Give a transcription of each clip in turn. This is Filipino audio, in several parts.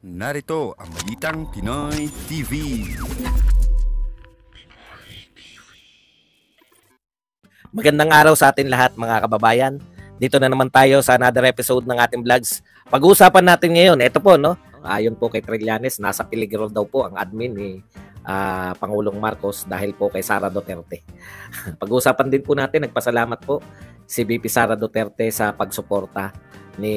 Narito ang Balitang Pinoy TV. Magandang araw sa atin lahat mga kababayan. Dito na naman tayo sa another episode ng ating vlogs. Pag-uusapan natin ngayon, ito po no, ayon po kay Trillanes, nasa peligro daw po ang admin ni Pangulong Marcos dahil po kay Sara Duterte. Pag-uusapan din po natin, nagpasalamat po si VP Sara Duterte sa pagsuporta ni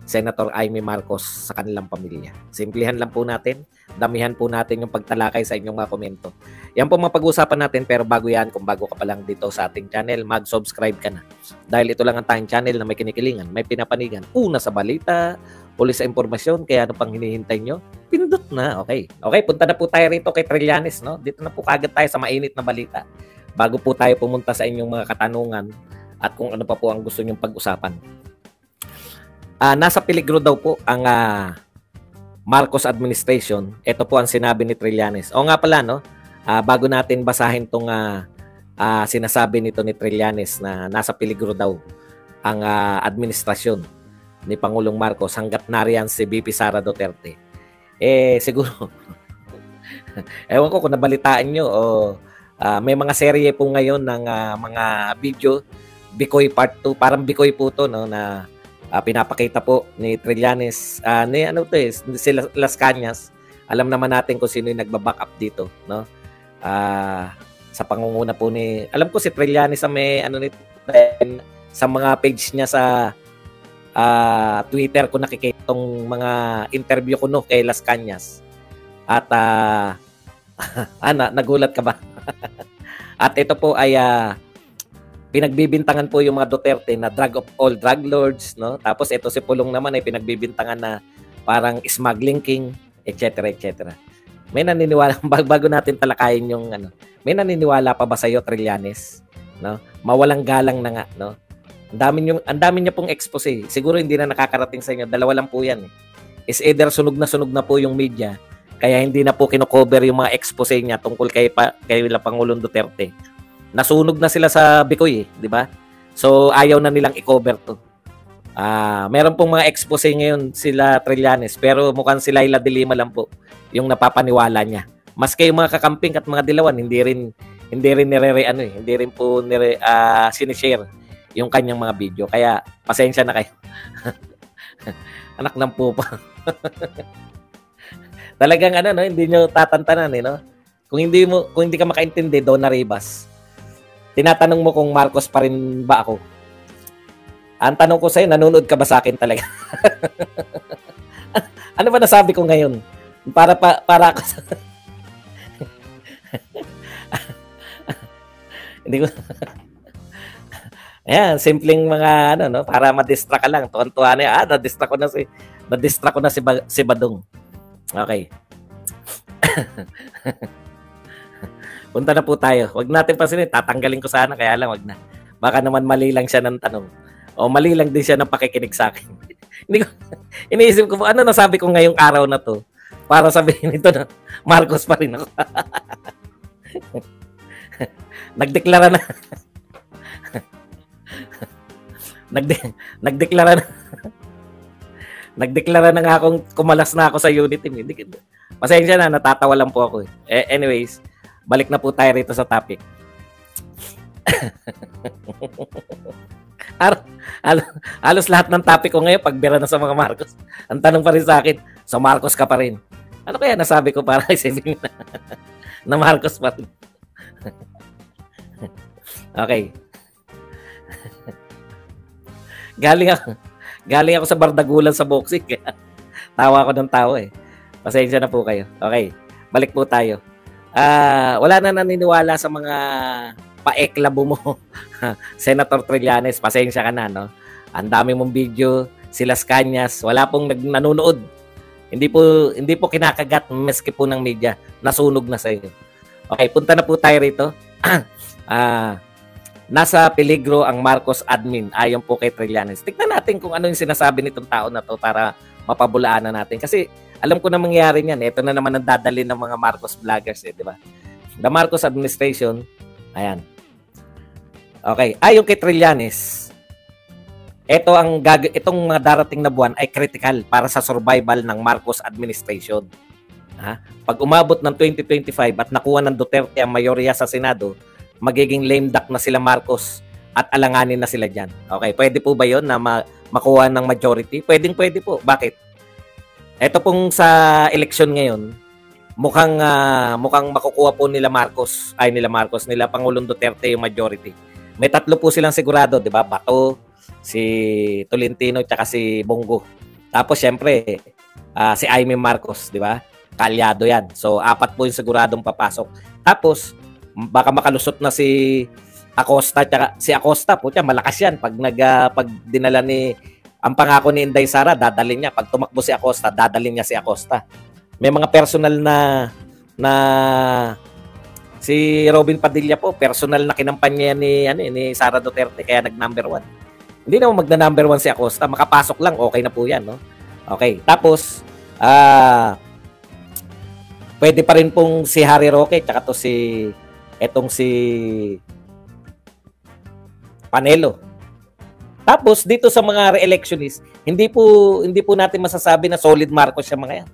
Senator Amy Marcos sa kanilang pamilya. Simplihan lang po natin, damihan po natin yung pagtalakay sa inyong mga komento. Yan po mapag-usapan natin, pero bago yan, kung bago ka pa lang dito sa ating channel, mag-subscribe ka na. Dahil ito lang ang tayong channel na may kinikilingan, may pinapanigan. Una sa balita, huli sa impormasyon, kaya ano pang hinihintay nyo? Pindot na, okay. Okay, punta na po tayo rito kay Trillanes, no? Dito na po kagad tayo sa mainit na balita. Bago po tayo pumunta sa inyong mga katanungan at kung ano pa po ang gusto nyong pag-usapan. Nasa peligro daw po ang Marcos administration. Ito po ang sinabi ni Trillanes. O nga pala, no? Bago natin basahin itong sinasabi nito ni Trillanes na nasa peligro daw ang administrasyon ni Pangulong Marcos hanggat nariyan si VP Sara Duterte. Siguro, ewan ko kung nabalitaan nyo o may mga serye po ngayon ng mga video, Bikoy Part 2, parang Bikoy po to, no, na pinapakita po ni Trillanes, si Las Cañas. Alam naman natin kung sino yung nagba-back up dito, no? Sa pangunguna po ni, alam ko si Trillanes sa may sa mga page niya sa Twitter ko nakikita tong mga interview ko no kay Las Cañas. At nagulat ka ba? At ito po ay pinagbibintangan po yung mga Duterte na drug of all drug lords, no? Tapos ito si Pulong naman ay pinagbibintangan na parang smuggling king, etc. etc. May naniniwala bago natin talakayin yung may naniniwala pa ba sa iyo, Trillanes, no? Mawalang galang na nga, no? Ang dami niya pong expose. Siguro hindi na nakakarating sa inyo. Dalawa lang po 'yan. Is either sunog na po yung media, kaya hindi na po kino-cover yung mga expose niya tungkol kay Pangulong Duterte. Nasunog na sila sa Bikoy, di ba? So, ayaw na nilang i-cover to. Meron pong mga expose ngayon sila Trillanes, pero mukhang sila Laila de Lima lang po yung napapaniwala niya. Maski yung mga kakamping at mga dilawan, hindi rin po sinishare yung kanyang mga video. Kaya, pasensya na kayo. Anak ng pupa. Talagang hindi nyo tatantanan, no? Kung hindi ka makaintindi, Donna Rivas, tinatanong mo kung Marcos pa rin ba ako. Ang tanong ko sa'yo, nanonood ka ba sa akin talaga? Ano ba nasabi ko ngayon? Para ako sa... Hindi ko... Ayan, simpleng mga para ma-distract ka lang. Tuwan-tuwa na na-distract ko na si Badong. Okay. Punta na po tayo. Wag natin pansinin, tatanggalin ko sana, kaya lang wag na. Baka naman mali lang siya ng tanong. O mali lang din siya ng pakikinig sa akin. Iniisip ko, ano nasabi ko ngayong araw na to? Para sabihin ito na, Marcos pa rin ako. Nagdeklara na. Nagdeklara na nga akong kumalas na ako sa unit team. Pasensya na, natatawa lang po ako. Anyways, balik na po tayo rito sa topic. Halos lahat ng topic ko ngayon, pagbira na sa mga Marcos. Ang tanong pa rin sa akin, sa Marcos ka pa rin. Ano kaya nasabi ko para isipin na Marcos pa rin? Okay. Galing ako sa bardagulan sa boxing. Tawa ako ng tawa eh. Pasensya na po kayo. Okay, balik po tayo. Wala na naniniwala sa mga paeklabo mo. Senator Trillanes, pasensya ka na, no? Ang dami mong video, si Las Cañas, wala pong nanonood. Hindi po kinakagat maski po ng media. Nasunog na sa iyo. Okay, punta na po tayo rito. Nasa peligro ang Marcos admin ayon po kay Trillanes. Tignan natin kung ano yung sinasabi nitong tao na to para mapabulaan na natin. Kasi alam ko na mangyari niyan. Ito na naman ang dadalhin ng mga Marcos vloggers, di ba? The Marcos administration, ayan. Okay, ayon kay Trillanes, itong mga darating na buwan ay critical para sa survival ng Marcos administration. Pag umabot ng 2025 at nakuha ng Duterte ang mayorya sa Senado, magiging lame duck na sila Marcos at alanganin na sila dyan. Okay, pwede po ba yun na makuha ng majority? Pwede po. Bakit? Ito pong sa eleksyon ngayon, mukhang makukuha po nila Pangulong Duterte yung majority. May 3 po silang sigurado, di ba? Bato, si Tolentino, tsaka si Bongo. Tapos, syempre, si Aimee Marcos, di ba? Kalyado yan. So, 4 po yung siguradong papasok. Tapos, baka makalusot na si Acosta, tsaka si Acosta po, malakas yan. Pag dinala ang pangako ni Inday Sara, dadalhin niya. Pag tumakbo si Acosta, dadalhin niya si Acosta. May mga personal na si Robin Padilla po, personal na kinampanya ni Sara Duterte, kaya nag-number 1. Hindi naman magna-number 1 si Acosta. Makapasok lang, okay na po yan, no? Okay. Tapos, pwede pa rin pong si Harry Roque, tsaka to si Panelo. Tapos dito sa mga re-electionist, hindi po natin masasabi na solid Marcos siya mga yan.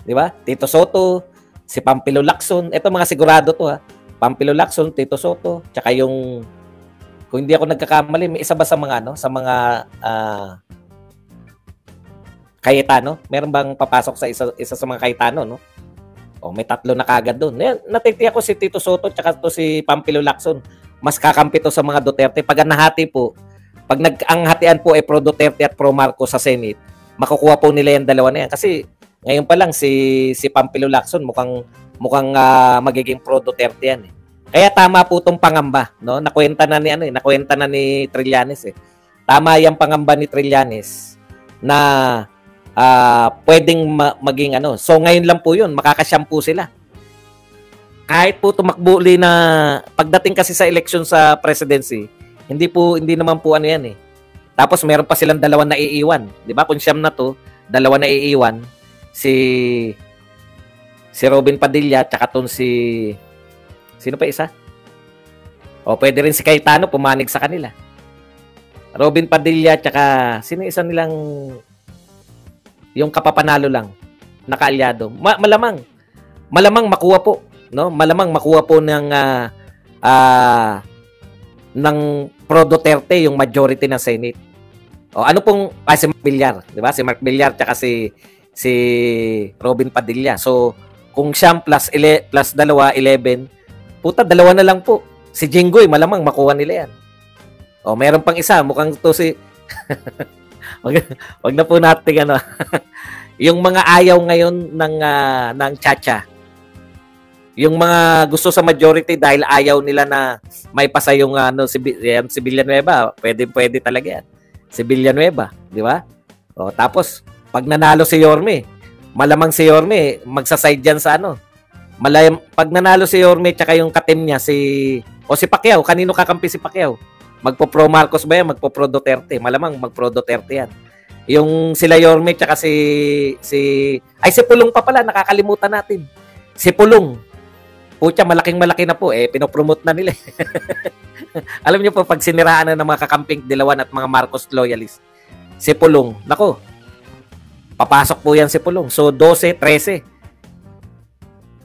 'Di ba? Tito Soto, si Pampilo Lacson, ito mga sigurado to Pampilo Lacson, Tito Soto, tsaka yung kung hindi ako nagkakamali, may isa ba sa mga Cayetano? Meron bang papasok sa isa sa mga Cayetano, no? May 3 na kagad doon. Natitiyak ko si Tito Soto tsaka to si Pampilo Lacson. Mas kakampi to sa mga Duterte. Pag nahati po, ang hatian po ay pro Duterte at pro Marcos sa Senate, makukuha po nila yung dalawa na yan. Kasi ngayon pa lang si Pampilo Lacson mukhang magiging pro Duterte yan. Kaya tama po tong pangamba, no? Nakwenta na ni Trillanes Tama yung pangamba ni Trillanes na pwedeng maging So ngayon lang po 'yun, makakasyampu sila. Kahit po tumakbo na pagdating kasi sa election sa presidency, hindi naman po yan Tapos meron pa silang 2 na iiwan, 'di ba? Kung siyam na to, 2 na iiwan, si Robin Padilla tsaka sino pa isa? Pwede rin si Cayetano pumanig sa kanila. Robin Padilla tsaka sino isa nilang yung kapapanalo lang nakaalyado. Malamang makuha po, no? Malamang makuha po ng pro Duterte yung majority ng Senate. Ano pong si Mark Villar, 'di ba? Si Mark Villar tsaka si Robin Padilla. So kung siyam plus 2, 11, puta 2 na lang po. Si Jinggoy malamang makuha nila yan. Meron pang isa, mukhang to si wag na po natin yung mga ayaw ngayon ng Chacha. Yung mga gusto sa majority dahil ayaw nila na may pasa yung si Villanueva, pwede talaga yan. Si Villanueva, di ba? Tapos pag nanalo si Yorme, malamang si Yorme magsaside diyan sa pag nanalo si Yorme tsaka yung katim niya si Pacquiao, kanino kakampi si Pacquiao? Magpo-pro Marcos ba yan? Magpo-pro Duterte? Malamang magpro Duterte yan. Yung sila Yorme tsaka si Pulong pa pala, nakakalimutan natin. Si Pulong. Pucha, malaking-malaki na po pinopromote na nila. Alam niyo po, pag siniraan na ng mga kakamping Dilawan at mga Marcos loyalists, si Pulong, nako, papasok po yan si Pulong. So, 12, 13.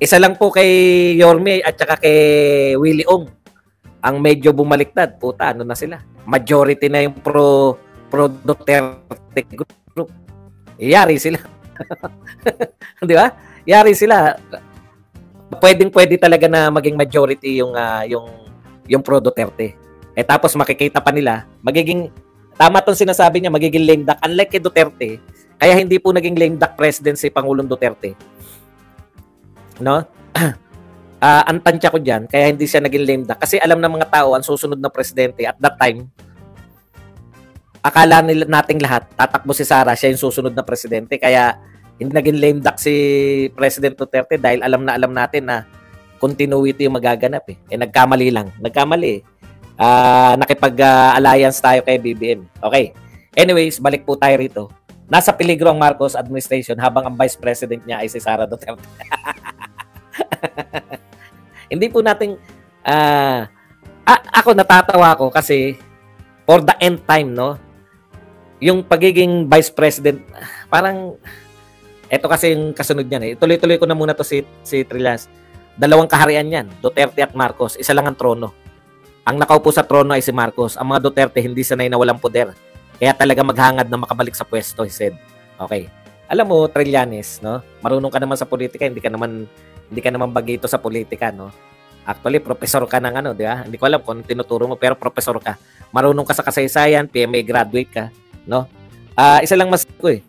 Isa lang po kay Yorme at saka kay Willie Ong ang medyo bumaliktad. Puta, na sila? Majority na yung pro Duterte group. Yari sila. Di ba? Yari sila. Pwede talaga na maging majority yung pro Duterte. Tapos makikita pa nila, tama tong sinasabi niya, magiging lame duck. Unlike kay Duterte, kaya hindi po naging lame duck president si Pangulong Duterte. No? Ang tansya ko dyan, kaya hindi siya naging lame duck. Kasi alam ng mga tao, ang susunod na presidente, at that time, akala nating lahat, tatakbo si Sara, siya yung susunod na presidente. Kaya hindi naging lame duck si President Duterte dahil alam natin na continuity yung magaganap nagkamali lang. Nakipag-alliance tayo kay BBM. Okay. Anyways, balik po tayo rito. Nasa peligro ang Marcos administration habang ang vice president niya ay si Sara Duterte. Hindi po nating ako natatawa ko kasi for the end time, no? yung pagiging vice president, parang, eto kasi yung kasunod niyan eh. Tuloy-tuloy ko na muna to si Trillanes. Dalawang kaharian yan, Duterte at Marcos. Isa lang ang trono. Ang nakaupo sa trono ay si Marcos. Ang mga Duterte hindi sanay na walang poder. Kaya talaga maghangad na makabalik sa pwesto, he said. Okay. Alam mo, Trillanes, no? Marunong ka naman sa politika, hindi ka naman bagito sa politika, no? Actually, professor ka ng di ba? Hindi ko alam kung tinuturo mo, pero professor ka. Marunong ka sa kasaysayan, PMA graduate ka, no? Isa lang mas ko eh.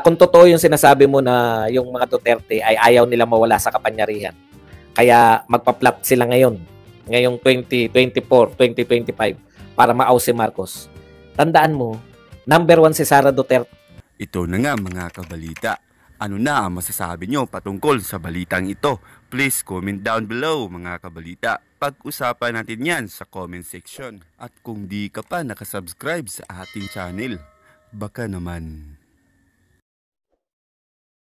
Kung totoo yung sinasabi mo na yung mga Duterte ay ayaw nila mawala sa kapangyarihan. Kaya magpa-plot sila ngayong 2024, 2025 para maaw si Marcos. Tandaan mo, number 1 si Sara Duterte. Ito na nga mga kabalita. Ano na ang masasabi nyo patungkol sa balitang ito? Please comment down below mga kabalita. Pag-usapan natin yan sa comment section. At kung di ka pa nakasubscribe sa ating channel, baka naman